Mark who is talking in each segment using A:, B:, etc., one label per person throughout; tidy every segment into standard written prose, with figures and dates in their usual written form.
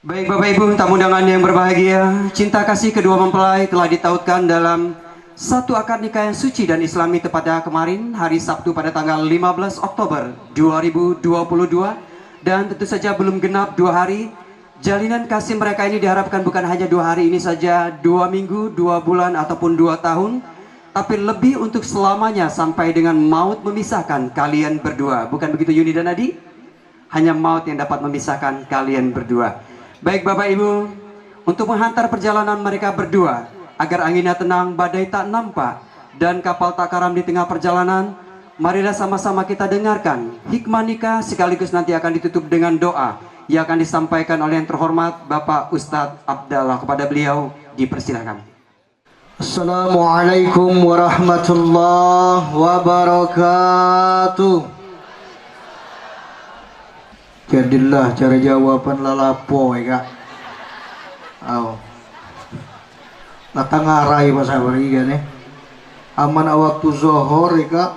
A: Baik Bapak Ibu, tamu undangan yang berbahagia, cinta kasih kedua mempelai telah ditautkan dalam satu akad nikah yang suci dan islami tepatnya kemarin hari Sabtu pada tanggal 15 Oktober 2022, dan tentu saja belum genap 2 hari. Jalinan kasih mereka ini diharapkan bukan hanya 2 hari ini saja, 2 minggu, 2 bulan ataupun 2 tahun, tapi lebih untuk selamanya sampai dengan maut memisahkan kalian berdua. Bukan begitu Yuni dan Adi? Hanya maut yang dapat memisahkan kalian berdua. Baik Bapak Ibu, untuk menghantar perjalanan mereka berdua agar anginnya tenang, badai tak nampak, dan kapal tak karam di tengah perjalanan, marilah sama-sama kita dengarkan hikmah nikah sekaligus nanti akan ditutup dengan doa yang akan disampaikan oleh yang terhormat Bapak Ustadz Abdallah. Kepada beliau dipersilakan.
B: Assalamualaikum warahmatullahi wabarakatuh. Jadilah cara jawaban lalapo ya kak. Latang ngarai bahasa beri kan ya. Aman waktu zuhur ya kak.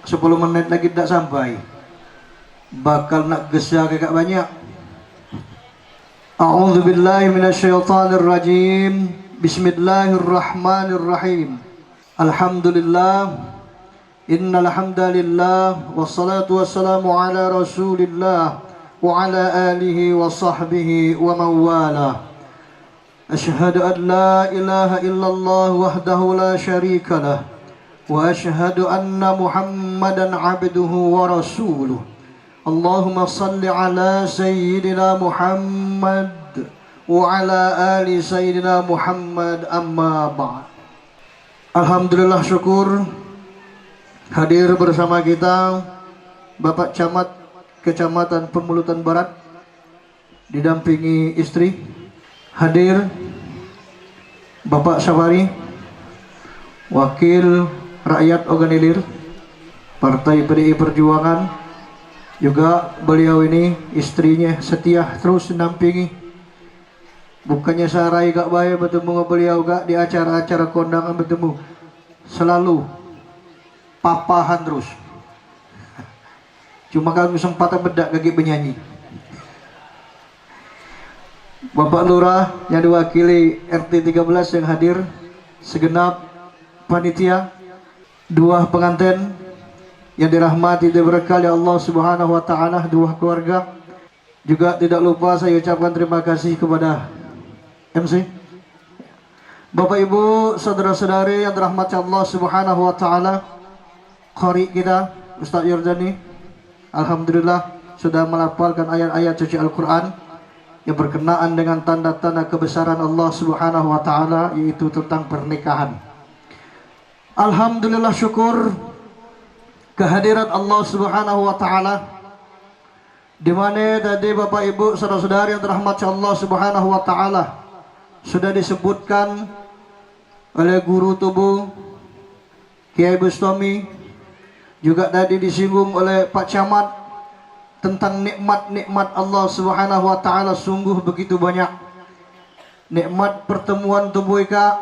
B: 10 menit lagi tak sampai. Bakal nak gesya kak banyak. A'udzu billahi minasyaitonir rajim. Bismillahirrahmanirrahim. Alhamdulillah. Innal hamdalillah wassalatu wassalamu ala Rasulillah wa ala alihi wa sahbihi wa man wala. Ashhadu an la ilaha illallah wahdahu la syarika lah wa ashhadu anna Muhammadan abduhu wa rasuluh. Allahumma salli ala sayyidina Muhammad wa ala ali sayyidina Muhammad, amma ba'd. Alhamdulillah, syukur hadir bersama kita Bapak Camat Kecamatan Pemulutan Barat didampingi istri. Hadir Bapak Safari, Wakil Rakyat Oganilir Partai PDI Perjuangan. Juga beliau ini istrinya setia terus mendampingi. Bukannya sarai gak bayar bertemu beliau gak di acara-acara kondangan bertemu. Selalu papahan terus. Cuma kami sempat bedak kaki penyanyi. Bapak Lurah yang diwakili RT 13 yang hadir, segenap panitia, 2 pengantin yang dirahmati dan diberkahi Allah Subhanahu wa taala, 2 keluarga. Juga tidak lupa saya ucapkan terima kasih kepada MC, Bapak Ibu, saudara-saudari yang dirahmati Allah Subhanahu wa taala. Qari kita Ustaz Yordani alhamdulillah sudah melafalkan ayat-ayat suci Al-Quran yang berkenaan dengan tanda-tanda kebesaran Allah Subhanahu wa taala, yaitu tentang pernikahan. Alhamdulillah, syukur kehadiran Allah Subhanahu wa taala, di mana tadi Bapak Ibu saudara-saudari yang dirahmati Allah Subhanahu wa taala sudah disebutkan oleh guru tubuh Kiai Bustami, juga tadi disinggung oleh Pak Camat tentang nikmat-nikmat Allah Subhanahu wa taala. Sungguh begitu banyak nikmat pertemuan tubuh ika,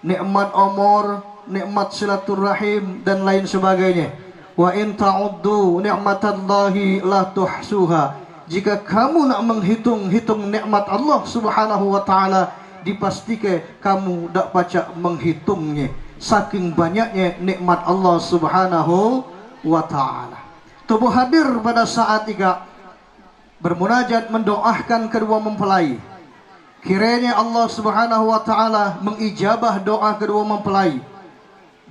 B: nikmat umur, nikmat silaturahim dan lain sebagainya. Wa in ta'uddu ni'matallahi la tuhsuha. Jika kamu nak menghitung-hitung nikmat Allah Subhanahu wa taala, dipastikan kamu tak pacak menghitungnya. Saking banyaknya nikmat Allah Subhanahu wa ta'ala. Tubuh hadir pada saat tiga bermunajat mendoakan kedua mempelai. Kiranya Allah Subhanahu wa ta'ala mengijabah doa kedua mempelai,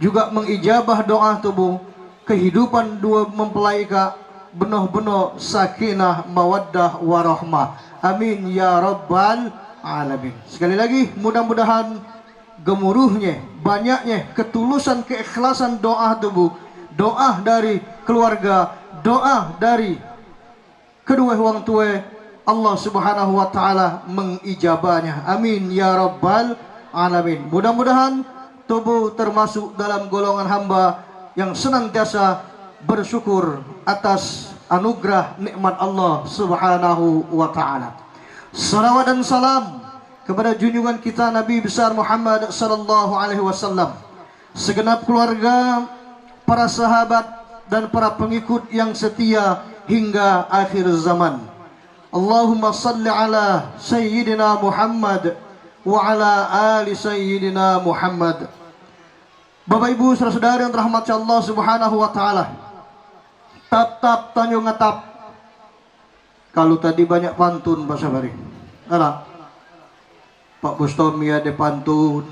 B: juga mengijabah doa tubuh kehidupan 2 mempelai ka benar-benar sakinah mawaddah warahmah. Amin ya rabbal alamin. Sekali lagi mudah-mudahan gemuruhnya, banyaknya ketulusan, keikhlasan doa tubuh, doa dari keluarga, doa dari kedua orang tua, Allah Subhanahu wa taala mengijabahnya. Amin ya rabbal alamin. Mudah-mudahan tubuh termasuk dalam golongan hamba yang senantiasa bersyukur atas anugerah nikmat Allah Subhanahu wa taala. Salawat dan salam kepada junjungan kita Nabi besar Muhammad sallallahu alaihi wasallam, segenap keluarga, para sahabat dan para pengikut yang setia hingga akhir zaman. Allahumma salli ala Sayyidina Muhammad wa ala ali Sayyidina Muhammad. Bapak Ibu saudara-saudari yang dirahmati Allah Subhanahu wa taala. Tap-tap tanjung ngetap. Kalau tadi banyak pantun Pak Sabari. Ada Pak Bustomi ada pantun,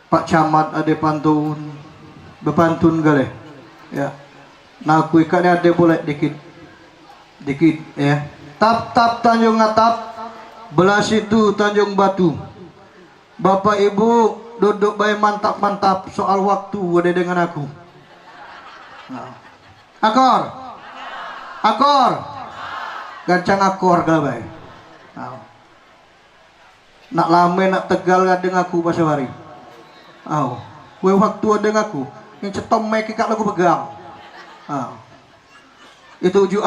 B: Pak Camat ada pantun, bepantun gale. Ya. Nah aku ikatnya ada boleh dikit ya. Tap-tap tanjung ngetap, belah situ tanjung batu. Bapak Ibu duduk baik mantap-mantap, soal waktu ada dengan aku. Nah. Akor, gancang akor gak baik. Nah. Nak lame nak tegal dengan aku pas hari. Kue waktu ada dengan aku, yang cetom mek kak lagu pegang. Itu uju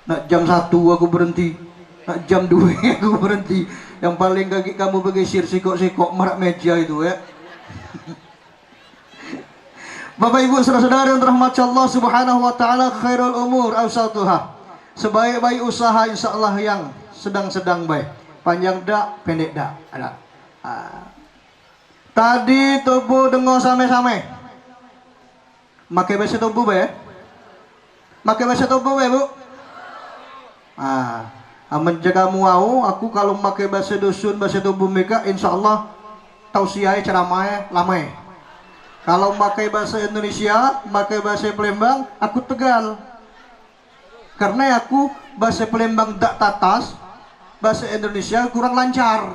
B: Nak jam 1 aku berhenti, nak jam 2 aku berhenti. Yang paling kaki kamu bergeser sikok-sikok merak meja itu ya. Bapak Ibu saudara-saudara yang dirahmati Allah Subhanahu wa taala, khairul umur awsatuha. Sebaik-baik usaha insyaallah yang sedang-sedang baik. Panjang dak, pendek dak. Ada. Tadi tubuh dengo same-same. Make bahasa tubuh bae. Make bahasa tubuh bae, Bu. Aman jaga muau, aku kalau pakai bahasa dusun, bahasa tubuh mereka, insyaallah tausiah ceramah lamai. Kalau pakai bahasa Indonesia, pakai bahasa Palembang, aku tegal. Karena aku bahasa Palembang dak tatas, bahasa Indonesia kurang lancar.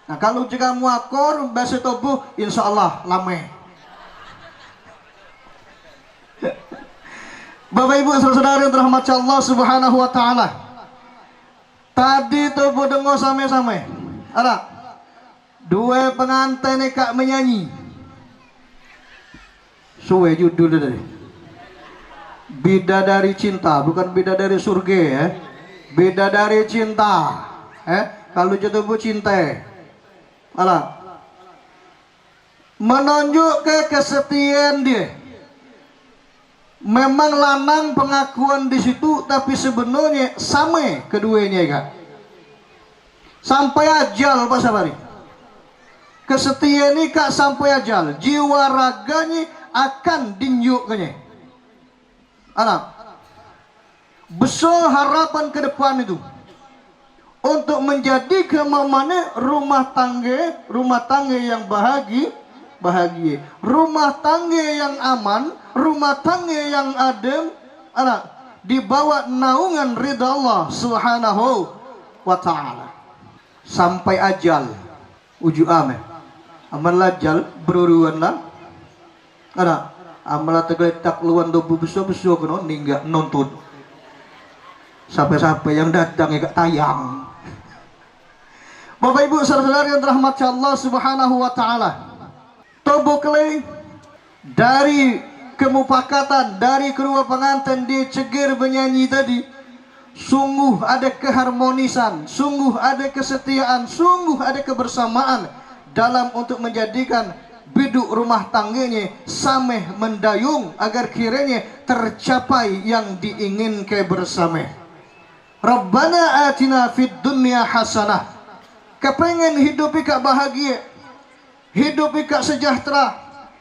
B: Nah kalau jika muakor bahasa tubuh, insyaallah lamai. Bapak Ibu saudara yang dirahmati Allah Subhanahu wa taala. Tadi tubuh dengo same-same. Ada dua pengantin kak menyanyi. Suwe judul tadi. Bidadari cinta, bukan bidadari surga ya. Bidadari cinta. Kalau jatuh cinta. Ada menunjuk ke kesetiaan dia. Memang lanang pengakuan di situ, tapi sebenarnya sama keduanya kan. Sampai ajal Pak Sabari. Kesetiaan ini kak sampai ajal. Jiwa raganya akan dinjukkannya. Anak. Besar harapan ke depan itu. Untuk menjadi kemamanya rumah tangga yang bahagia, rumah tangga yang aman, rumah tangga yang adem, anak, dibawa naungan ridha Allah Subhanahu wa taala sampai ajal uju amin. Amal ajal beruruan lah, anak, amal tegletak luan dobu besar-besar kono ninggal nonton sampai-sampai yang datang ya tayang. Bapak Ibu saudara yang dirahmati Allah Subhanahu wa taala. Tobokle dari kemupakatan dari kedua pengantin dia cegir menyanyi tadi, sungguh ada keharmonisan, sungguh ada kesetiaan, sungguh ada kebersamaan dalam untuk menjadikan biduk rumah tangganya sameh mendayung agar kiranya tercapai yang diinginkan bersama. Rabbana atina fid dunya hasanah. Kepengen hidup ika bahagia, hidup ika sejahtera,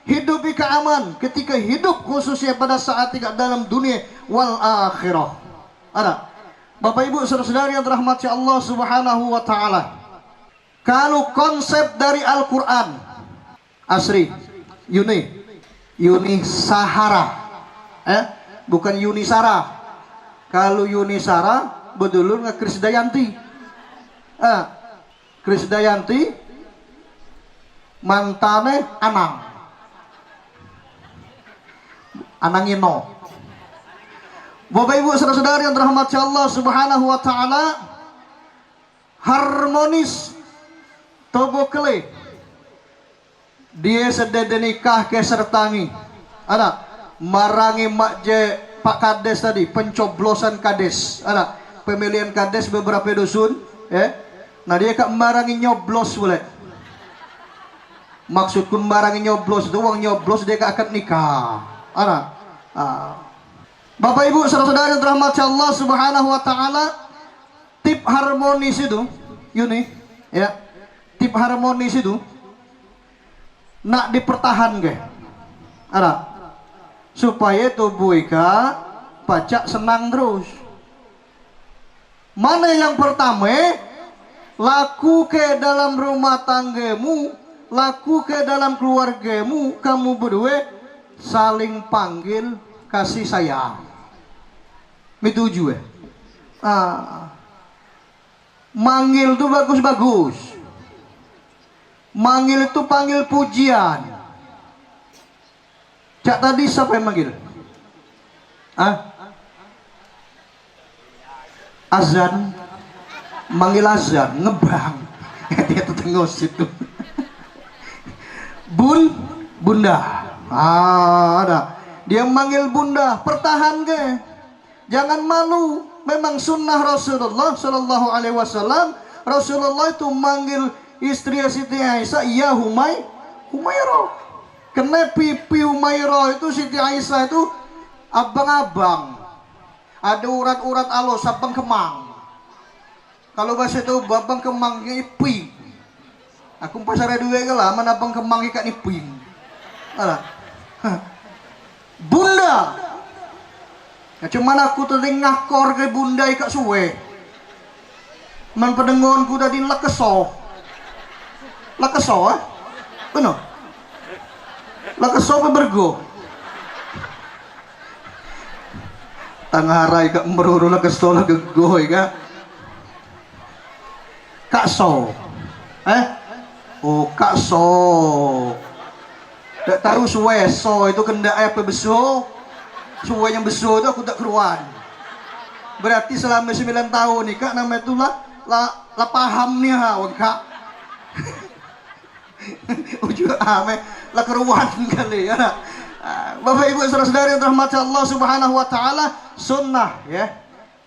B: hidup ika aman ketika hidup khususnya pada saat ika dalam dunia wal akhirah. Ada Bapak Ibu saudara-saudari yang dirahmati Allah Subhanahu wa taala. Kalau konsep dari Al-Qur'an Asri Yuni Sahara, bukan Yuni Sara. Kalau Yuni Sara bedulur nge Krisdayanti. Krisdayanti mantane Anangino. Bapak Ibu saudara-saudari yang dirahmati Allah Subhanahu wa taala, harmonis tobokle dia sedede nikah ke sertangi. Ada marangi makje Pak Kades tadi, pencoblosan Kades. Ada pemilihan Kades beberapa dusun, nah dia kak marangi nyoblos boleh. Maksudku marangi nyoblos itu uang nyoblos dia kak akad nikah. Ada Bapak Ibu saudara-saudari yang dirahmati Allah Subhanahu wa taala, tip harmonis itu, Yuni, ya. Tip harmonis itu nak dipertahankan. Ada supaya tubuh ika pacak senang terus. Mana yang pertama, laku ke dalam rumah tanggamu, laku ke dalam keluargamu, kamu berdua saling panggil kasih sayang. Metuju ya. Manggil itu bagus-bagus. Manggil itu panggil pujian. Cak tadi siapa yang manggil? Azan. Manggil azan, ngebang. Dia tuh tengos itu. Bunda. Ada. Dia manggil bunda, pertahan ke. Jangan malu. Memang sunnah Rasulullah Shallallahu Alaihi Wasallam. Rasulullah itu manggil istri Siti Aisyah, ya Humairah. Kena pipi Humairah itu Siti Aisyah itu abang-abang. Ada urat-urat alus, abang kemang. Kalau bahasa itu abang kemangnya ipi. Aku pasar dua lah, mana abang kemang ikat ipi. Bunda. Ya, cuman aku tadi ngakor ke bunda ikat suwe. Man pedengonku tadi lekeso. Lekeso benar. Lekeso apa bergo? Tengah harai kak meruru lekeso legego ika. Kak so. Oh kak so. Tak tahu suwe so itu kendak apa beso. Suwe yang besar itu aku tak keruan. Berarti selama 9 tahun nih kak namanya itu lah paham nih kak. Ujung ame lah keruan kali ya. Bapak Ibu saudara-saudari yang dirahmati Allah Subhanahu wa taala, sunnah ya.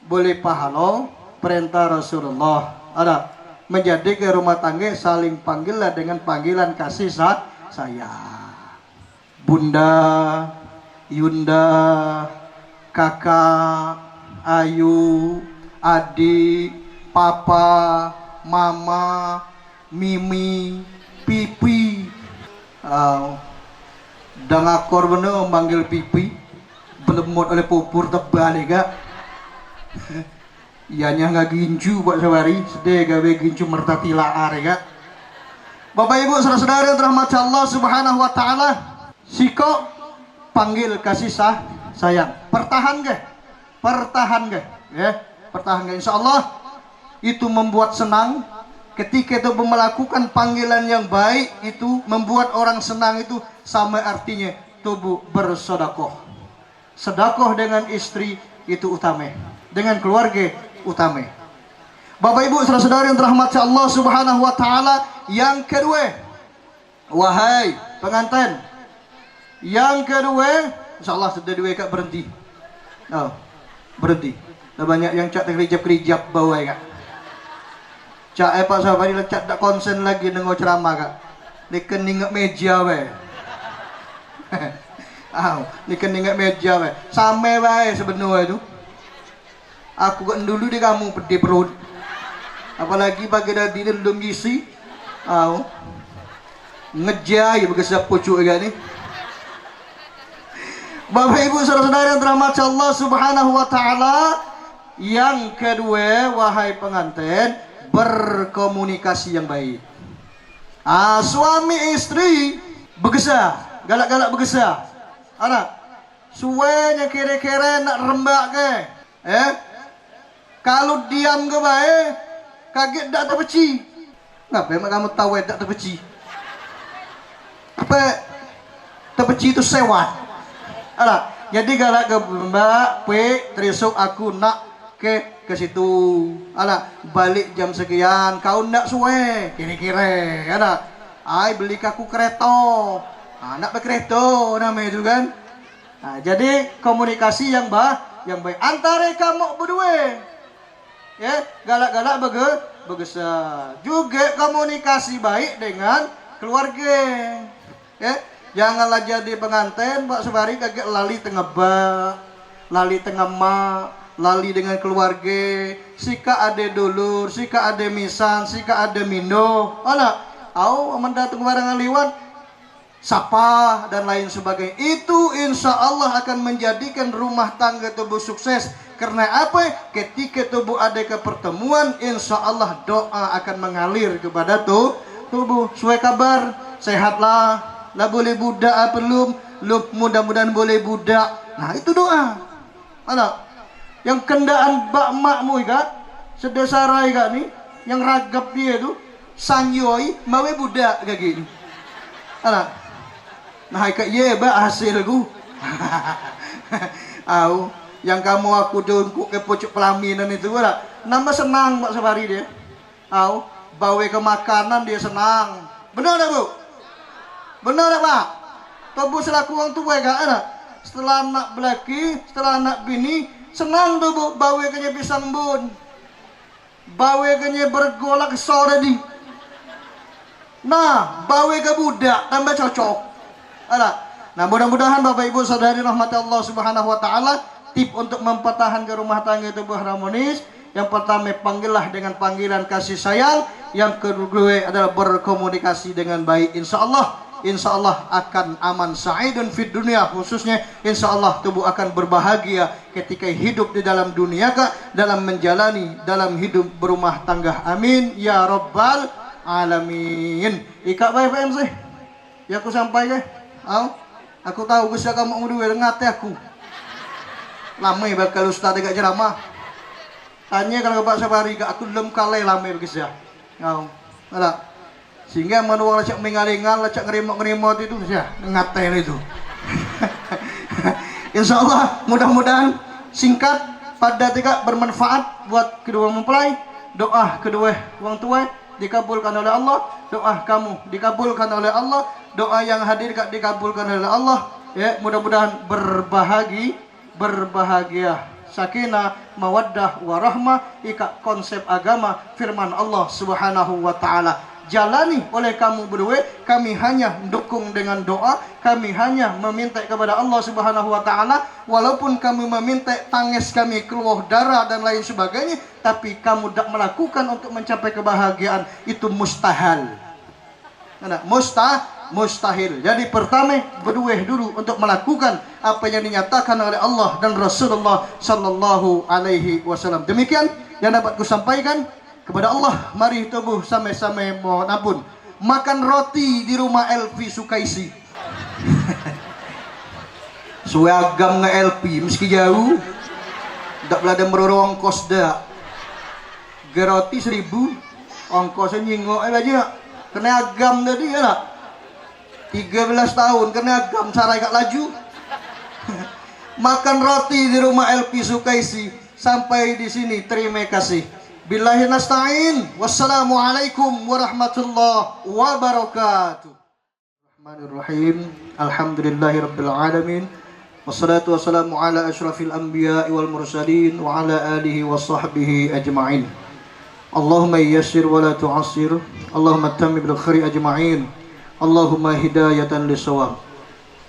B: Boleh pahala perintah Rasulullah. Ada menjadi ke rumah tangga saling panggillah dengan panggilan kasih sayang. Bunda, Yunda, kakak, Ayu, adik, papa, mama, mimi, pipi. Dan akor bener memanggil pipi, belemot oleh pupur tebal ya. Ianya nggak gincu buat sehari, sedih gawe gincu mertati laar ya. Bapak Ibu saudara-saudara yang dirahmati Allah Subhanahu wa taala, siko panggil kasih sayang, pertahan ke ya, pertahan ke. Insya Allah itu membuat senang. Ketika itu melakukan panggilan yang baik itu membuat orang senang, itu sama artinya tubuh bersodakoh. Sedekah dengan istri itu utama, dengan keluarga utama. Bapak Ibu saudara-saudari yang dirahmati Allah Subhanahu wa taala, yang kedua, wahai pengantin, yang kedua, insyaallah sudah dua kak berhenti. Berhenti. Dah banyak yang cak kerjap bawah kak. Cak Pak sahabat ini cak tak konsen lagi dengan ceramah kak. Ni kening meja we. Ni kening meja we. Sampai we sebenarnya itu. Aku kan dulu di kamu pedih perut. Apalagi bagi dadi belum gizi. Ngejai begesap pucuk kan ni. Bapak Ibu saudara-saudara yang dirahmati Allah Subhanahu wa taala, yang kedua, wahai pengantin, berkomunikasi yang baik. Suami istri begesah, galak-galak begesah. Anak, suenya kira-kira nak rembak ke? Kalau diam ke baik, kaget tak terpeci. Ngapa emang kamu tahu tak terpeci? Apa terpeci itu sewat? Ada, jadi galak ke mbak, terisuk aku nak ke situ. Ada, balik jam sekian, kau nak suwe, kira-kira. Ada, beli kaku kereta, nak berkereta namanya itu kan. Jadi komunikasi yang baik antara kamu berdua. Ya, galak-galak begesah. Juga komunikasi baik dengan keluarga. Ya. Janganlah jadi pengantin Pak Subari kaget lali tengebak, lali tengah mak, lali dengan keluarga, sika ade dulur, sika ade misan, sika ade mindo, ana, au mendatang barang liwat, sapa dan lain sebagainya. Itu insya Allah akan menjadikan rumah tangga tubuh sukses. Karena apa? Ketika tubuh ada ke pertemuan, insya Allah doa akan mengalir kepada tubuh. Suai kabar, sehatlah, lah boleh budak belum, mudah-mudahan boleh budak. Nah itu doa. Mana? Yang kendaan bak makmu ikat, sedesarai ikat nih, yang ragap dia tu, sanyoi, mawe budak kayak gini. Mana? Nah ikat ye ba hasilku. Au, yang kamu aku dongkuk ke pucuk pelaminan itu ora. Nama senang Pak Sabari dia. Au, bawa ke makanan dia senang. Benar tak Bu? Benar tak Pak? Tubuh selaku orang tua gak ada. Setelah anak belaki, setelah anak bini, senang tuh Bu, bawa ke pisang bun. Bawa ke bergolak sore di. Nah, bawa ke budak tambah cocok. Ada. Nah, mudah-mudahan Bapak Ibu Saudari rahmati Allah Subhanahu wa taala, tip untuk mempertahankan rumah tangga itu harmonis. Yang pertama, panggillah dengan panggilan kasih sayang. Yang kedua adalah berkomunikasi dengan baik. Insya Allah akan aman sa'idun fid dunia, khususnya insya Allah tubuh akan berbahagia ketika hidup di dalam dunia dalam menjalani dalam hidup berumah tangga. Amin ya rabbal alamin. Ika baik PM sih ya aku sampaikan. Aku tahu Gus kamu mau duwe ngate aku lama bakal ustaz gak ceramah. Tanya kalau Pak Sabari gak aku belum kalai lama Gus ya. Ada. Sehingga manual lacak mengalingan, lacak ngerimot itu ya ngaten itu. Insya Allah mudah-mudahan singkat, padat, bermanfaat buat kedua mempelai. Doa kedua orang tua dikabulkan oleh Allah. Doa kamu dikabulkan oleh Allah. Doa yang hadir dikabulkan oleh Allah. Ya, mudah-mudahan berbahagia, sakinah, mawaddah, warahmah, konsep agama firman Allah Subhanahu wa taala. Jalani oleh kamu berdua, kami hanya dukung dengan doa, kami hanya meminta kepada Allah Subhanahu wa taala, walaupun kami meminta tangis kami keluar darah dan lain sebagainya, tapi kamu tidak melakukan untuk mencapai kebahagiaan, itu mustahil. Mustahil. Jadi pertama berdua dulu untuk melakukan apa yang dinyatakan oleh Allah dan Rasulullah sallallahu alaihi wasallam. Demikian yang dapat kusampaikan. Kepada Allah, mari tubuh sama-sama mohon ampun. Makan roti di rumah Elvi Sukaisi. Suagam nge Elvi, meski jauh. Tak belada meroro ongkos dah. Geroti 1000, ongkosnya nyingok aja. Kena agam tadi ya lah. 13 tahun kena agam sarai kak laju. Makan roti di rumah Elvi Sukaisi. Sampai di sini, terima kasih. Billahi nasta'in. Wassalamualaikum warahmatullahi wabarakatuh. Bismillahirrahmanirrahim. Alhamdulillahi rabbil alamin. Wassalatu wassalamu ala ashrafil anbiya'i wal mursalin wa ala alihi wa sahbihi ajma'in. Allahumma yassir wa la tu'assir. Allahumma tammi bil khairi ajma'in. Allahumma hidayatan lisawab.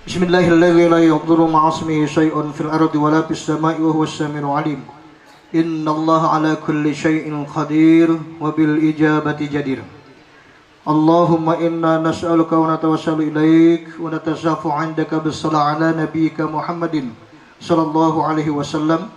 B: Bismillahirrahmanirrahim. La yadurru ma'asmihi syai'un fil ardi wa la fis sama'i wa huwa as-sami'ul 'alim. Inna Allah ala kulli syai'in qadir wa bil ijabati jadir. Allahumma inna nas'aluka wa natawassalu ilaik wa natashafu 'indaka bis-salah ala nabiyyika Muhammadin sallallahu alaihi wasallam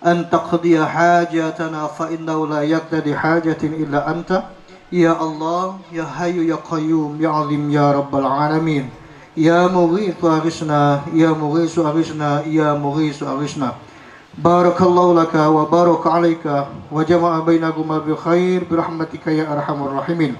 B: an taqdiya hajatana fa innahu la yaqtadi hajatin illa anta ya Allah ya hayyu ya qayyum ya azim ya rabbal alamin ya mughithu aghithna ya mughithu aghithna ya mughithu aghithna. Barakallahu laka wa baraka alaika wa jama'a bainakuma bi khair birahmatika ya arhamar rahimin.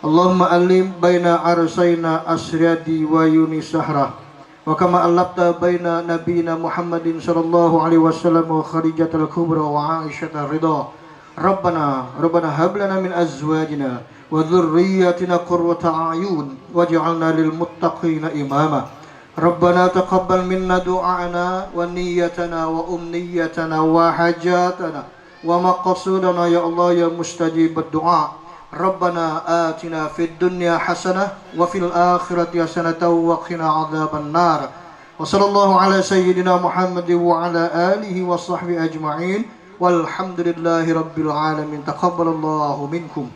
B: Allahumma alim baina arsayna asriyadi wa yunis sahra wa kama allabta baina nabiyina Muhammadin sallallahu alaihi wasallam wa khadijatul kubra wa aisyata ridha. Rabbana hab lana min azwajina wa dhurriyyatina qurrata a'yun waj'alna lil muttaqina imama. Rabbana taqabbal minna du'ana wa niyyatana wa umniyatana wa hajatana wa maqsudana ya Allah ya mustajib ad-du'a. Rabbana atina fid dunya hasanah wa fil akhirati hasanah wa qina adzaban nar. Wa sallallahu ala sayyidina Muhammad wa ala alihi wa sahbihi ajma'in. Walhamdulillahi rabbil alamin. Taqabbalallahu minkum.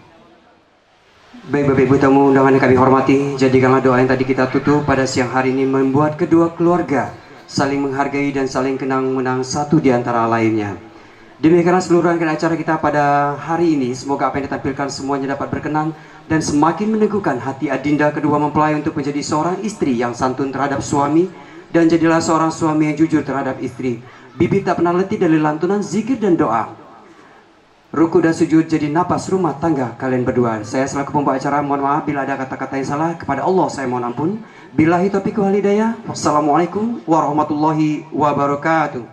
A: Baik Bapak Ibu tamu undangan yang kami hormati, jadikanlah doa yang tadi kita tutup pada siang hari ini membuat kedua keluarga saling menghargai dan saling kenang-menang satu di antara lainnya. Demikianlah seluruh rangkaian acara kita pada hari ini. Semoga apa yang ditampilkan semuanya dapat berkenan dan semakin meneguhkan hati adinda kedua mempelai untuk menjadi seorang istri yang santun terhadap suami, dan jadilah seorang suami yang jujur terhadap istri. Bibi tak pernah letih dari lantunan zikir dan doa. Ruku dan sujud jadi napas rumah tangga kalian berdua. Saya selaku pembawa acara mohon maaf bila ada kata-kata yang salah. Kepada Allah saya mohon ampun. Billahi taufiq wal hidayah. Wassalamualaikum warahmatullahi wabarakatuh.